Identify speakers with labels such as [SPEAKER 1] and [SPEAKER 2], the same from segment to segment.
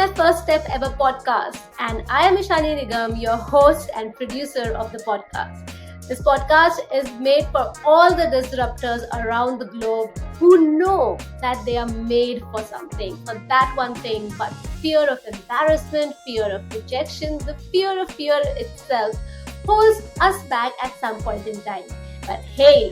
[SPEAKER 1] my first step ever podcast, and I am Ishani Nigam, your host and producer of the podcast. This podcast is made for all the disruptors around the globe who know that they are made for something, for that one thing, but fear of embarrassment, fear of rejection, the fear of fear itself holds us back at some point in time. But hey,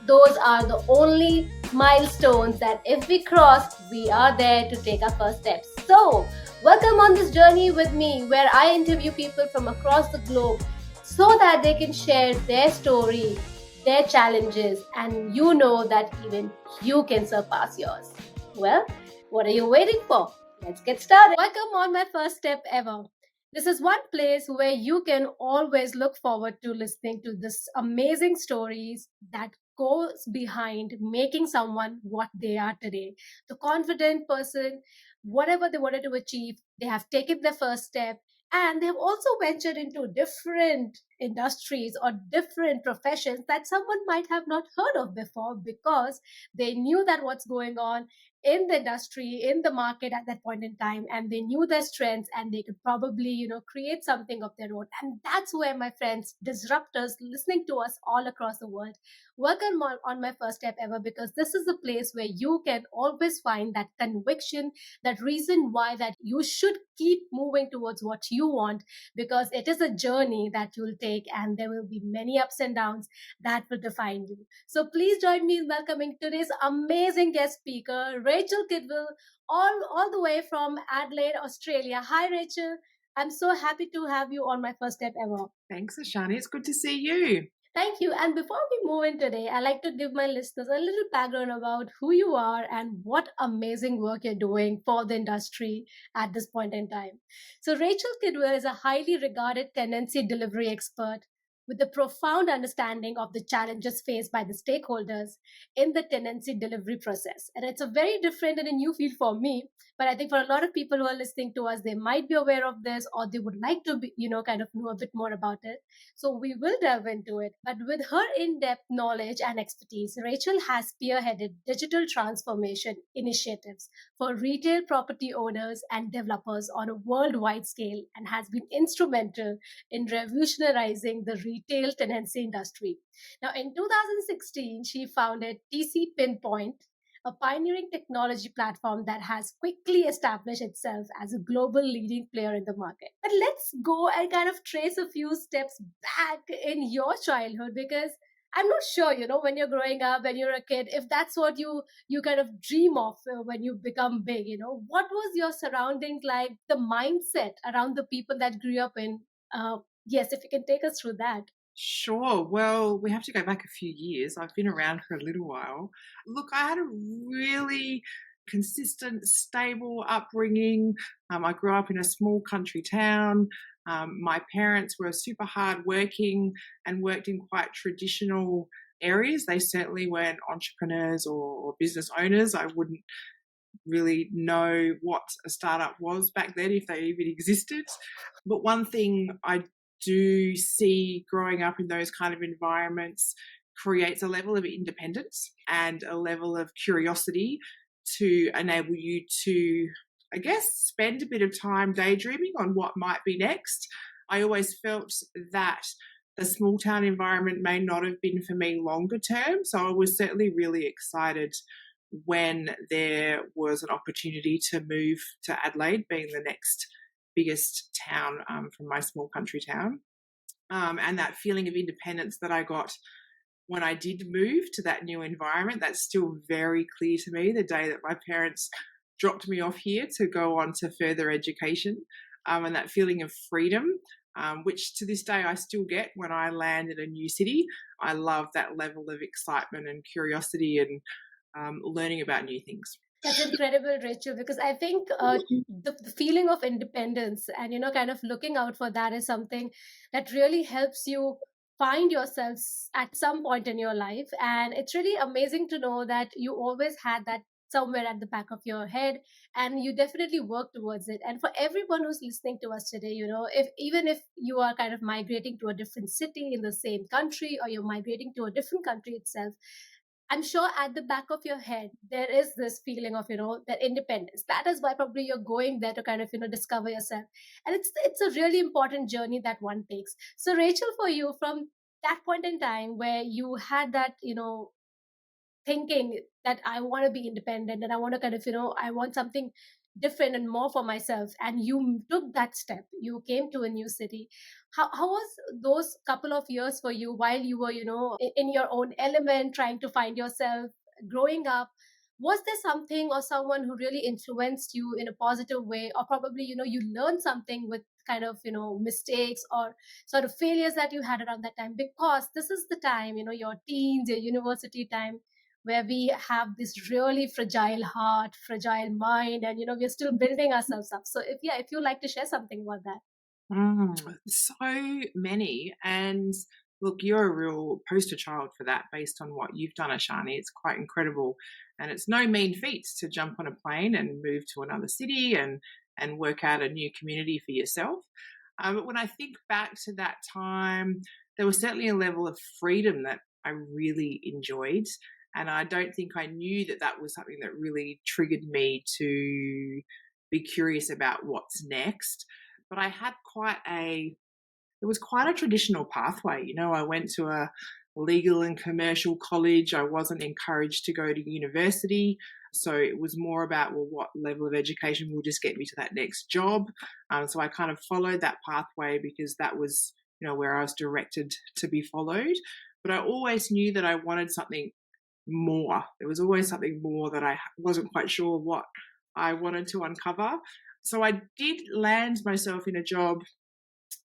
[SPEAKER 1] those are the only milestones that if we cross, we are there to take our first steps. So, welcome on this journey with me where I interview people from across the globe so that they can share their story, their challenges, and you know that even you can surpass yours. Well, what are you waiting for? Let's get started. Welcome on my first step ever. This is one place where you can always look forward to listening to this amazing stories that goes behind making someone what they are today. The confident person, whatever they wanted to achieve, they have taken the first step and they've also ventured into different industries or different professions that someone might have not heard of before because they knew that what's going on in the industry, in the market at that point in time, and they knew their strengths and they could probably create something of their own. And that's where, my friends, disruptors listening to us all across the world, welcome on my first step ever, because this is the place where you can always find that conviction, that reason why that you should keep moving towards what you want, because it is a journey that you'll take and there will be many ups and downs that will define you. So please join me in welcoming today's amazing guest speaker, Rachel Kidwell, all the way from Adelaide, Australia. Hi, Rachel. I'm so happy to have you on my first step ever.
[SPEAKER 2] Thanks, Ashani. It's good to see you.
[SPEAKER 1] Thank you. And before we move in today, I like to give my listeners a little background about who you are and what amazing work you're doing for the industry at this point in time. So, Rachel Kidwell is a highly regarded tenancy delivery expert with a profound understanding of the challenges faced by the stakeholders in the tenancy delivery process. And it's a very different and a new field for me, but I think for a lot of people who are listening to us, they might be aware of this or they would like to be, kind of know a bit more about it. So we will delve into it. But with her in-depth knowledge and expertise, Rachel has spearheaded digital transformation initiatives for retail property owners and developers on a worldwide scale and has been instrumental in revolutionizing the retail tenancy industry. Now, in 2016, she founded TCPinpoint, a pioneering technology platform that has quickly established itself as a global leading player in the market. But let's go and kind of trace a few steps back in your childhood, because I'm not sure, when you're growing up, when you're a kid, if that's what you kind of dream of when you become big, what was your surroundings like, the mindset around the people that grew up in? Yes, if you can take us through that.
[SPEAKER 2] Sure. Well, we have to go back a few years. I've been around for a little while. Look, I had a really consistent, stable upbringing. I grew up in a small country town. My parents were super hardworking and worked in quite traditional areas. They certainly weren't entrepreneurs or business owners. I wouldn't really know what a startup was back then, if they even existed. But one thing I do see growing up in those kind of environments creates a level of independence and a level of curiosity to enable you to, I guess, spend a bit of time daydreaming on what might be next. I always felt that the small town environment may not have been for me longer term, so I was certainly really excited when there was an opportunity to move to Adelaide, being the next biggest town from my small country town. And that feeling of independence that I got when I did move to that new environment, that's still very clear to me the day that my parents dropped me off here to go on to further education. And that feeling of freedom, which to this day I still get when I land in a new city. I love that level of excitement and curiosity and learning about new things.
[SPEAKER 1] That's incredible, Rachel, because I think the feeling of independence and, kind of looking out for that is something that really helps you find yourselves at some point in your life. And it's really amazing to know that you always had that somewhere at the back of your head and you definitely work towards it. And for everyone who's listening to us today, if even if you are kind of migrating to a different city in the same country or you're migrating to a different country itself, I'm sure at the back of your head, there is this feeling of, that independence. That is why probably you're going there to kind of, discover yourself. And it's a really important journey that one takes. So Rachel, for you, from that point in time where you had that, thinking that I want to be independent and I want to kind of, I want something different and more for myself. And you took that step. You came to a new city. How was those couple of years for you while you were, in your own element, trying to find yourself, growing up? Was there something or someone who really influenced you in a positive way? Or probably, you learned something with kind of, mistakes or sort of failures that you had around that time? Because this is the time, your teens, your university time, where we have this really fragile heart, fragile mind, and we're still building ourselves up. So if you like to share something about that.
[SPEAKER 2] So many. And look, you're a real poster child for that based on what you've done, Ashani. It's quite incredible. And it's no mean feat to jump on a plane and move to another city and work out a new community for yourself. But when I think back to that time, there was certainly a level of freedom that I really enjoyed. And I don't think I knew that that was something that really triggered me to be curious about what's next. But I had it was quite a traditional pathway. I went to a legal and commercial college. I wasn't encouraged to go to university. So it was more about, well, what level of education will just get me to that next job. So I kind of followed that pathway because that was, where I was directed to be followed. But I always knew that I wanted something more. There was always something more that I wasn't quite sure what I wanted to uncover. So I did land myself in a job.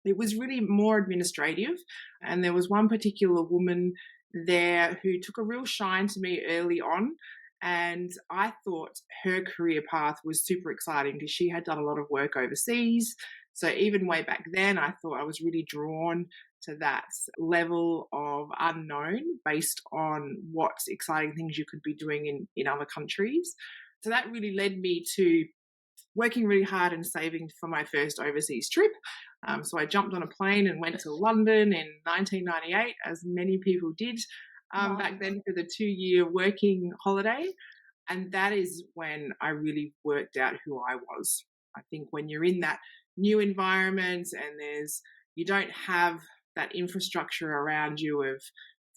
[SPEAKER 2] It was really more administrative. And there was one particular woman there who took a real shine to me early on. And I thought her career path was super exciting because she had done a lot of work overseas. So even way back then, I thought I was really drawn to that level of unknown based on what exciting things you could be doing in other countries. So that really led me to working really hard and saving for my first overseas trip. So I jumped on a plane and went to London in 1998, as many people did back then, for the 2-year working holiday. And that is when I really worked out who I was. I think when you're in that new environment and you don't have that infrastructure around you of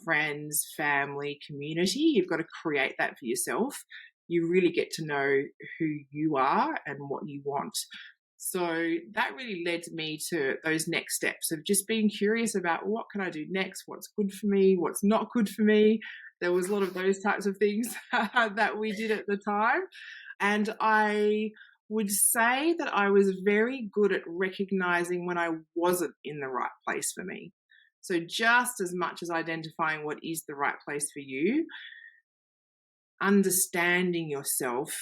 [SPEAKER 2] friends, family, community, you've got to create that for yourself. You really get to know who you are and what you want. So that really led me to those next steps of just being curious about what can I do next, what's good for me, what's not good for me. There was a lot of those types of things that we did at the time. And I would say that I was very good at recognizing when I wasn't in the right place for me. So just as much as identifying what is the right place for you, understanding yourself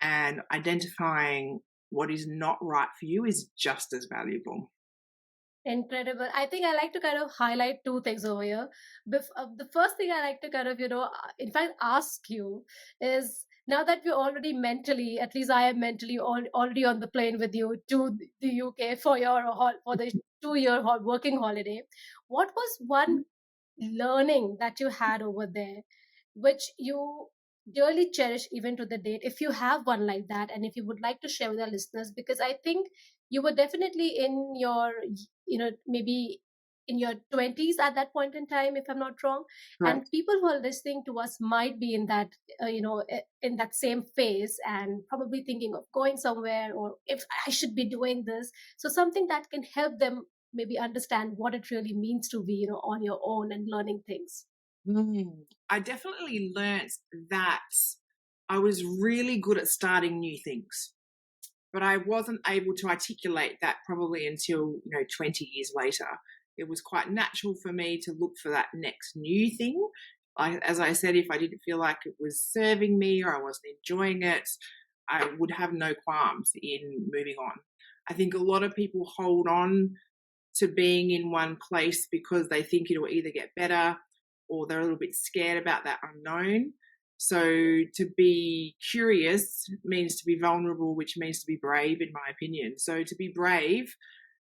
[SPEAKER 2] and identifying what is not right for you is just as valuable.
[SPEAKER 1] Incredible. I think I like to kind of highlight two things over here. The first thing I like to kind of, in fact, ask you is, now that we're already mentally, at least I am mentally already on the plane with you to the UK for for the 2-year working holiday, what was one learning that you had over there, which you dearly cherish even to the date, if you have one like that, and if you would like to share with our listeners? Because I think you were definitely in your, maybe in your 20s at that point in time, if I'm not wrong.
[SPEAKER 2] Correct.
[SPEAKER 1] And people who are listening to us might be in that, in that same phase and probably thinking of going somewhere, or if I should be doing this. So something that can help them maybe understand what it really means to be, on your own and learning things.
[SPEAKER 2] I definitely learnt that I was really good at starting new things, but I wasn't able to articulate that probably until 20 years later. It was quite natural for me to look for that next new thing. As I said, if I didn't feel like it was serving me or I wasn't enjoying it, I would have no qualms in moving on. I think a lot of people hold on to being in one place because they think it will either get better or they're a little bit scared about that unknown. So to be curious means to be vulnerable, which means to be brave, in my opinion. So to be brave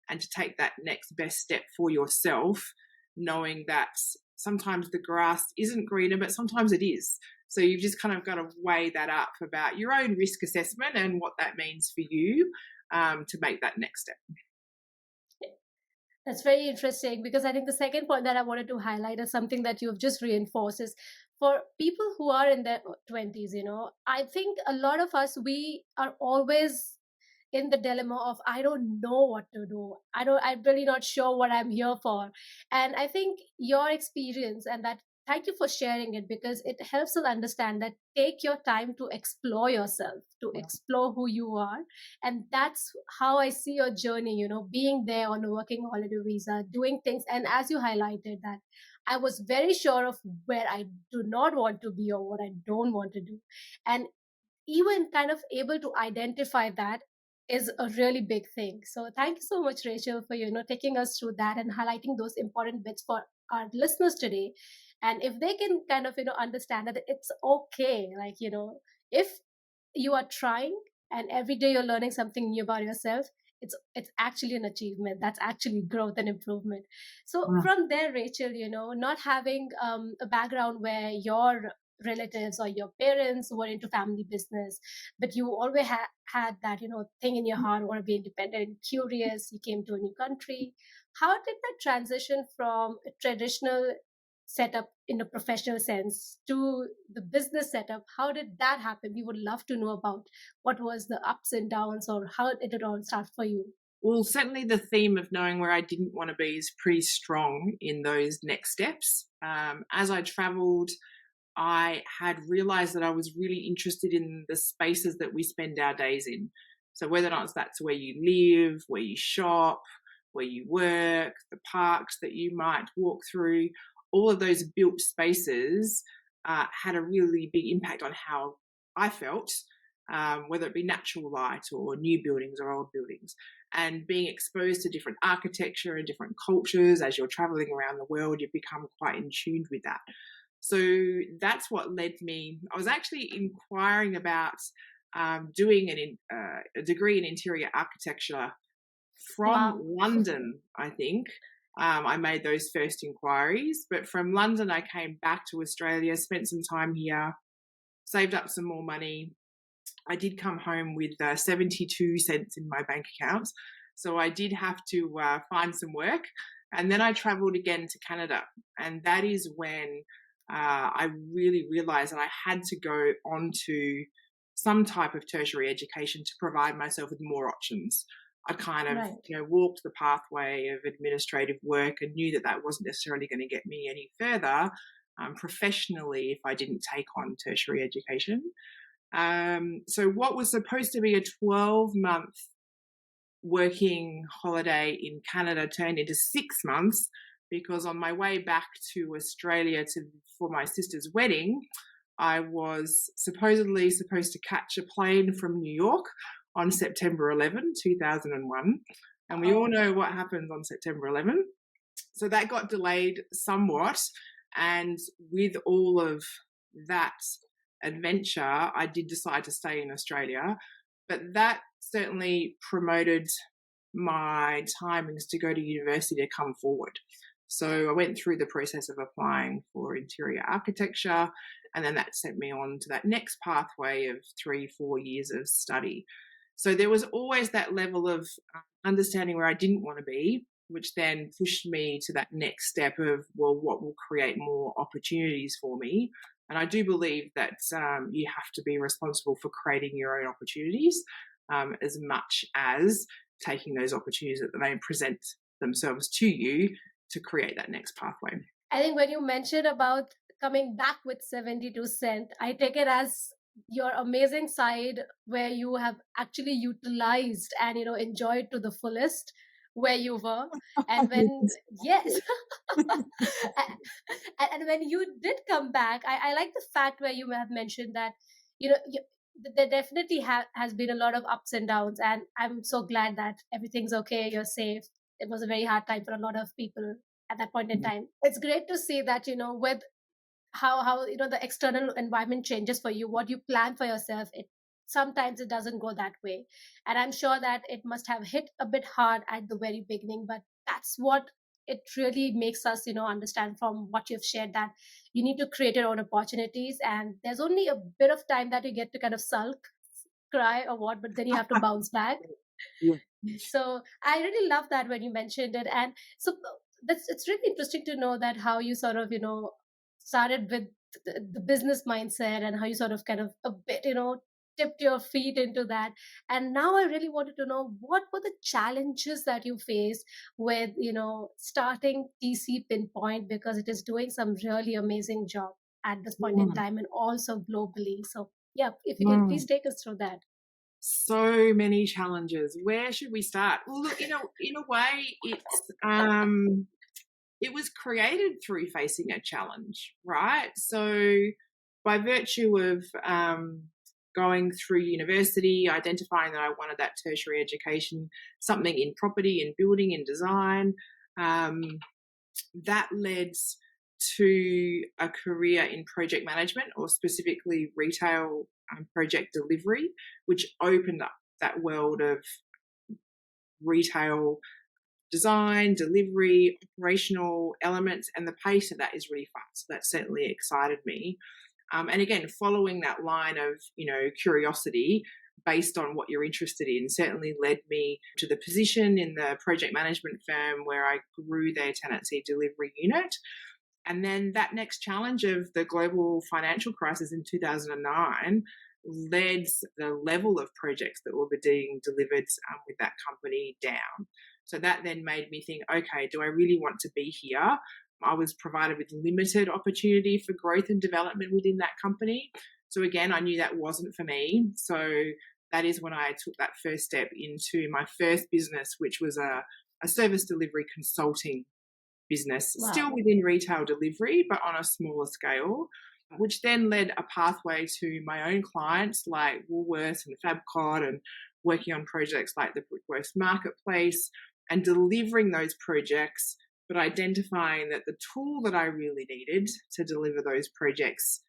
[SPEAKER 2] and to take that next best step for yourself, knowing that sometimes the grass isn't greener, but sometimes it is. So you've just kind of got to weigh that up about your own risk assessment and what that means for you to make that next step.
[SPEAKER 1] That's very interesting, because I think the second point that I wanted to highlight is something that you've just reinforced is for people who are in their 20s, I think a lot of us, we are always in the dilemma of, I don't know what to do. I'm really not sure what I'm here for. And I think your experience and that, thank you for sharing it, because it helps us understand that take your time to explore yourself, to explore who you are. And that's how I see your journey, being there on a working holiday visa, doing things. And as you highlighted that, I was very sure of where I do not want to be or what I don't want to do. And even kind of able to identify that is a really big thing. So thank you so much, Rachel, for taking us through that and highlighting those important bits for our listeners today. And if they can kind of understand that it's okay, like if you are trying and every day you're learning something new about yourself, it's actually an achievement. That's actually growth and improvement. So from there, Rachel, not having a background where your relatives or your parents were into family business, but you always had that thing in your heart, want to be independent, curious, you came to a new country. How did that transition from a traditional setup in a professional sense to the business setup? How did that happen? We would love to know about what was the ups and downs, or how did it all start for you?
[SPEAKER 2] Well, certainly the theme of knowing where I didn't want to be is pretty strong in those next steps. As I traveled, I had realized that I was really interested in the spaces that we spend our days in. So whether or not that's where you live, where you shop, where you work, the parks that you might walk through, all of those built spaces had a really big impact on how I felt, whether it be natural light or new buildings or old buildings. And being exposed to different architecture and different cultures as you're traveling around the world, you become quite in tune with that. So that's what led me. I was actually inquiring about doing a degree in interior architecture from London, I think. I made those first inquiries, but from London, I came back to Australia, spent some time here, saved up some more money. I did come home with 72 cents in my bank account. So I did have to find some work. And then I traveled again to Canada. And that is when I really realized that I had to go on to some type of tertiary education to provide myself with more options. I kind of, walked the pathway of administrative work and knew that that wasn't necessarily going to get me any further professionally if I didn't take on tertiary education. So what was supposed to be a 12-month working holiday in Canada turned into 6 months, because on my way back to Australia for my sister's wedding, I was supposedly supposed to catch a plane from New York on September 11, 2001. And we all know what happened on September 11. So that got delayed somewhat. And with all of that adventure, I did decide to stay in Australia. But that certainly promoted my timings to go to university to come forward. So I went through the process of applying for interior architecture, and then that sent me on to that next pathway of 3-4 years of study. So there was always that level of understanding where I didn't want to be, which then pushed me to that next step of, well, what will create more opportunities for me? And I do believe that you have to be responsible for creating your own opportunities as much as taking those opportunities that may present themselves to you to create that next pathway.
[SPEAKER 1] I think when you mentioned about coming back with 72 cents, I take it as your amazing side where you have actually utilized and enjoyed to the fullest where you were. And when yes and when you did come back, I like the fact where you have mentioned that there definitely has been a lot of ups and downs, and I'm so glad that everything's okay, you're safe. It was a very hard time for a lot of people at that point in time. It's great to see that with how the external environment changes for you, what you plan for yourself, sometimes it doesn't go that way. And I'm sure that it must have hit a bit hard at the very beginning, but that's what it really makes us, understand from what you've shared that you need to create your own opportunities, and there's only a bit of time that you get to kind of sulk, cry, or what, but then you have to bounce back.
[SPEAKER 2] Yeah.
[SPEAKER 1] So I really love that when you mentioned it, and so that's it's really interesting to know that how you sort of started with the business mindset, and how you sort of kind of a bit tipped your feet into that. And now I really wanted to know, what were the challenges that you faced with starting TC Pinpoint, because it is doing some really amazing job at this point in
[SPEAKER 2] Mm,
[SPEAKER 1] time and also globally. So yeah, if you can please
[SPEAKER 2] mm.
[SPEAKER 1] take us through that.
[SPEAKER 2] So many challenges. Where should we start? Well, look, in a way, it was created through facing a challenge, right? So, by virtue of going through university, identifying that I wanted that tertiary education, something in property and building and design, um, that led to a career in project management, or specifically retail project delivery, which opened up that world of retail design, delivery, operational elements, and the pace of that is really fast. That certainly excited me. And again, following that line of, curiosity based on what you're interested in certainly led me to the position in the project management firm where I grew their tenancy delivery unit. And then that next challenge of the global financial crisis in 2009 led the level of projects that were being delivered with that company down. So that then made me think, okay, do I really want to be here? I was provided with limited opportunity for growth and development within that company. So again, I knew that wasn't for me. So that is when I took that first step into my first business, which was a service delivery consulting business, still
[SPEAKER 1] Wow.
[SPEAKER 2] within retail delivery, but on a smaller scale, which then led a pathway to my own clients like Woolworths and Fabcon, and working on projects like the Brickworks Marketplace and delivering those projects, but identifying that the tool that I really needed to deliver those projects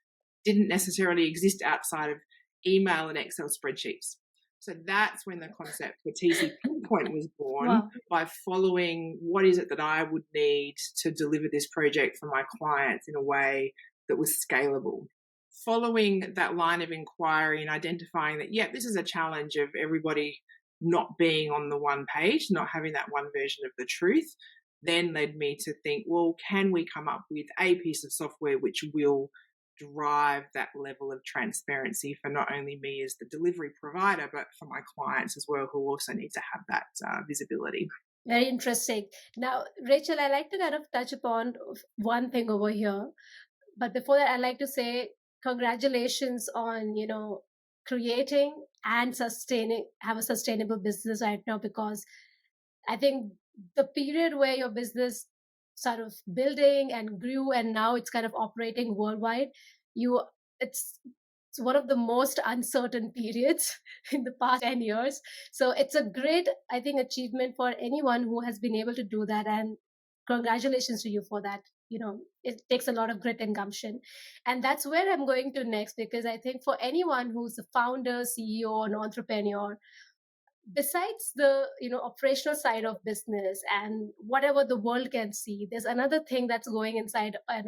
[SPEAKER 2] didn't necessarily exist outside of email and Excel spreadsheets. So that's when the concept for TCPinpoint was born,
[SPEAKER 1] Wow.
[SPEAKER 2] by following what is it that I would need to deliver this project for my clients in a way that was scalable. Following that line of inquiry and identifying that, yeah, this is a challenge of everybody not being on the one page, not having that one version of the truth, then led me to think, well, can we come up with a piece of software which will drive that level of transparency for not only me as the delivery provider, but for my clients as well, who also need to have that visibility.
[SPEAKER 1] Very interesting. Now, Rachel, I like to kind of touch upon one thing over here. But before that, I'd like to say congratulations on, creating and sustaining, have a sustainable business right now, because I think the period where your business sort of building and grew and now it's kind of operating worldwide, you it's it's one of the most uncertain periods in the past 10 years. So it's a great, I think, achievement for anyone who has been able to do that. And congratulations to you for that. It takes a lot of grit and gumption. And that's where I'm going to next, because I think for anyone who's a founder, CEO, an entrepreneur, besides the operational side of business and whatever the world can see, there's another thing that's going inside a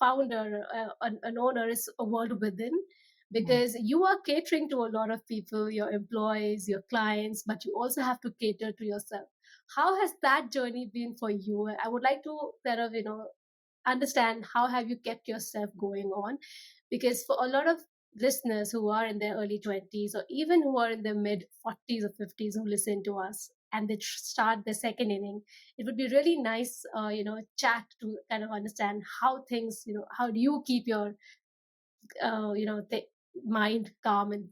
[SPEAKER 1] founder, an owner, is a world within,
[SPEAKER 2] Mm.
[SPEAKER 1] because you are catering to a lot of people, your employees, your clients, but you also have to cater to yourself. How has that journey been for you? I would like to kind of understand how have you kept yourself going on, because for a lot of listeners who are in their early 20s, or even who are in their mid 40s or 50s, who listen to us and they start their second inning, it would be really nice chat to kind of understand how things, how do you keep your mind calm and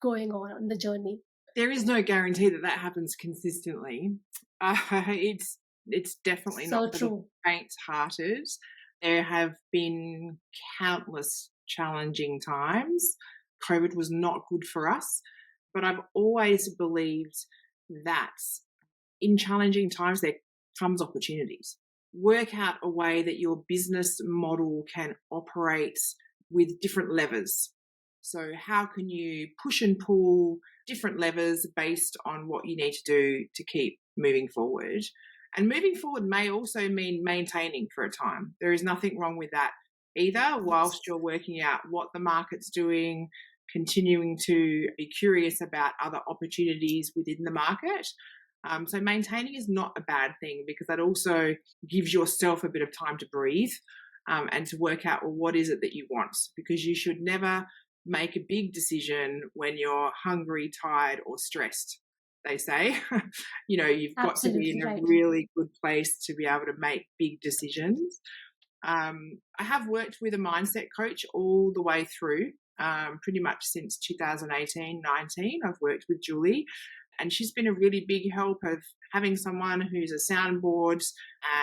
[SPEAKER 1] going on the journey.
[SPEAKER 2] There is no guarantee that that happens consistently. It's definitely not
[SPEAKER 1] So
[SPEAKER 2] for the
[SPEAKER 1] true.
[SPEAKER 2] faint-hearted. There have been countless challenging times. COVID was not good for us, but I've always believed that in challenging times there comes opportunities. Work out a way that your business model can operate with different levers. So how can you push and pull different levers based on what you need to do to keep moving forward? And moving forward may also mean maintaining for a time. There is nothing wrong with that either, whilst you're working out what the market's doing, continuing to be curious about other opportunities within the market. So maintaining is not a bad thing, because that also gives yourself a bit of time to breathe and to work out, well, what is it that you want? Because you should never make a big decision when you're hungry, tired, or stressed. They say, you've got to be in a really good place to be able to make big decisions. I have worked with a mindset coach all the way through, pretty much since 2018-19. I've worked with Julie, and she's been a really big help of having someone who's a soundboard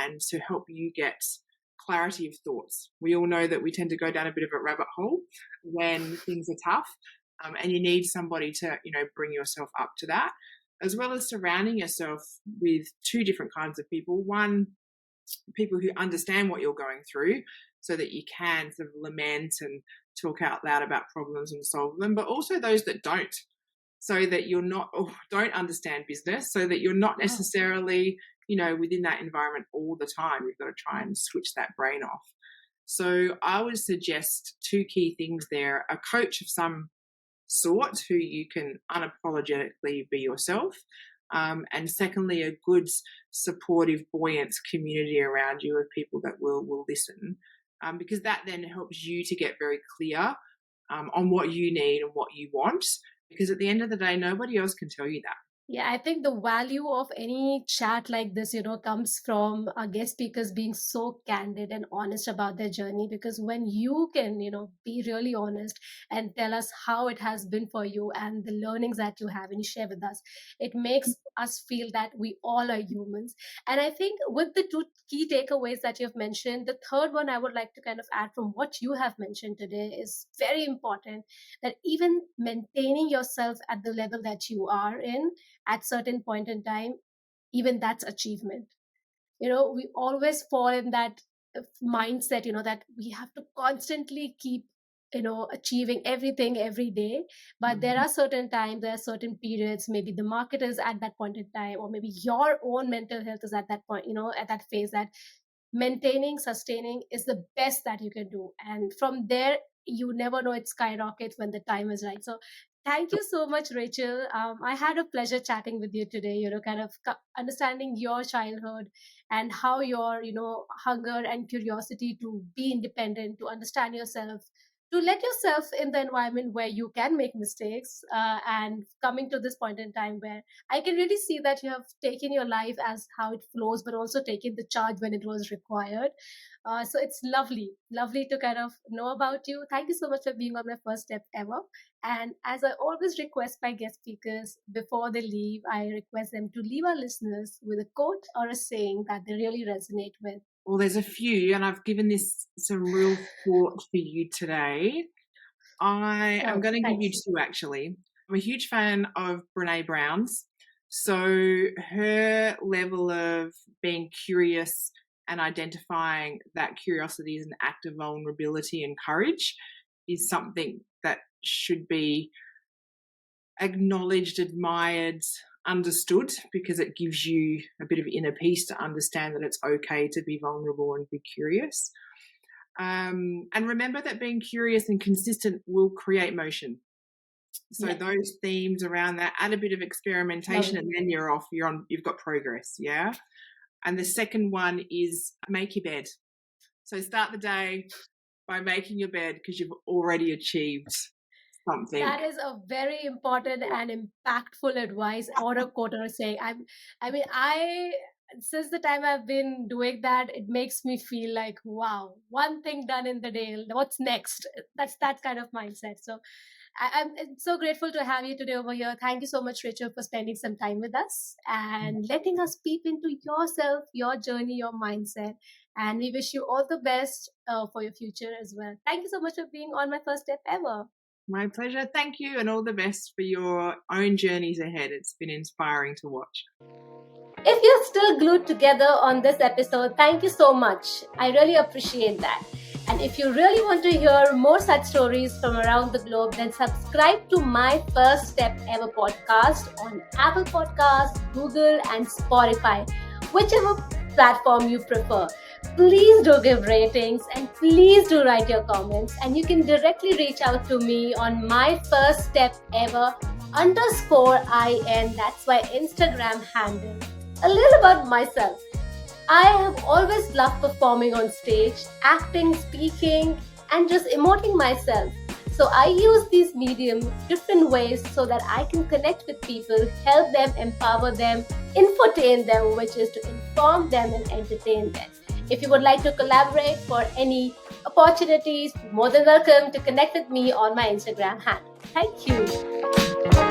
[SPEAKER 2] and to help you get clarity of thoughts. We all know that we tend to go down a bit of a rabbit hole when things are tough, and you need somebody to, bring yourself up to that, as well as surrounding yourself with two different kinds of people. One, people who understand what you're going through so that you can sort of lament and talk out loud about problems and solve them, but also those that don't, so that you're not, don't understand business, so that you're not necessarily, within that environment all the time. You've got to try and switch that brain off. So I would suggest two key things there: a coach of some sort who you can unapologetically be yourself, and secondly, a good, supportive, buoyant community around you of people that will listen, because that then helps you to get very clear on what you need and what you want, because at the end of the day, nobody else can tell you that.
[SPEAKER 1] Yeah, I think the value of any chat like this, comes from our guest speakers being so candid and honest about their journey. Because when you can, be really honest and tell us how it has been for you and the learnings that you have and you share with us, it makes us feel that we all are humans. And I think with the two key takeaways that you've mentioned, the third one I would like to kind of add from what you have mentioned today is very important, that even maintaining yourself at the level that you are in at certain point in time, even that's achievement. We always fall in that mindset, that we have to constantly keep achieving everything every day. But there are certain times, there are certain periods, maybe the market is at that point in time, or maybe your own mental health is at that point, at that phase, that maintaining, sustaining is the best that you can do. And from there, you never know, it skyrockets when the time is right. So thank you so much, Rachel. I had a pleasure chatting with you today, kind of understanding your childhood and how your, hunger and curiosity to be independent, to understand yourself, to let yourself in the environment where you can make mistakes, and coming to this point in time where I can really see that you have taken your life as how it flows, but also taken the charge when it was required. So it's lovely to kind of know about you. Thank you so much for being on my first step ever. And as I always request my guest speakers before they leave, I request them to leave our listeners with a quote or a saying that they really resonate with.
[SPEAKER 2] Well, there's a few, and I've given this some real thought for you today. I am going to give you two, actually. I'm a huge fan of Brene Brown's. So her level of being curious and identifying that curiosity as an act of vulnerability and courage is something that should be acknowledged, admired, understood, because it gives you a bit of inner peace to understand that it's okay to be vulnerable and be curious. And remember that being curious and consistent will create motion. So those themes around that, add a bit of experimentation, and then you've got progress. Yeah. And the second one is make your bed. So start the day by making your bed, because you've already achieved something.
[SPEAKER 1] That is a very important and impactful advice, or a quote or a saying. Since the time I've been doing that, it makes me feel like, wow, one thing done in the day, what's next? That's that kind of mindset. So I'm so grateful to have you today over here. Thank you so much, Rachel, for spending some time with us and letting us peep into yourself, your journey, your mindset. And we wish you all the best for your future as well. Thank you so much for being on my first step ever.
[SPEAKER 2] My pleasure. Thank you, and all the best for your own journeys ahead. It's been inspiring to watch.
[SPEAKER 1] If you're still glued together on this episode, thank you so much. I really appreciate that. And if you really want to hear more such stories from around the globe, then subscribe to my First Step Ever podcast on Apple Podcasts, Google, and Spotify. whichever platform you prefer. Please do give ratings and please do write your comments, and you can directly reach out to me on my first step ever _IN. That's my Instagram handle. A little about myself. I have always loved performing on stage, acting, speaking, and just emoting myself. So I use these mediums different ways so that I can connect with people, help them, empower them, infotain them, which is to inform them and entertain them. If you would like to collaborate for any opportunities, more than welcome to connect with me on my Instagram handle. Thank you.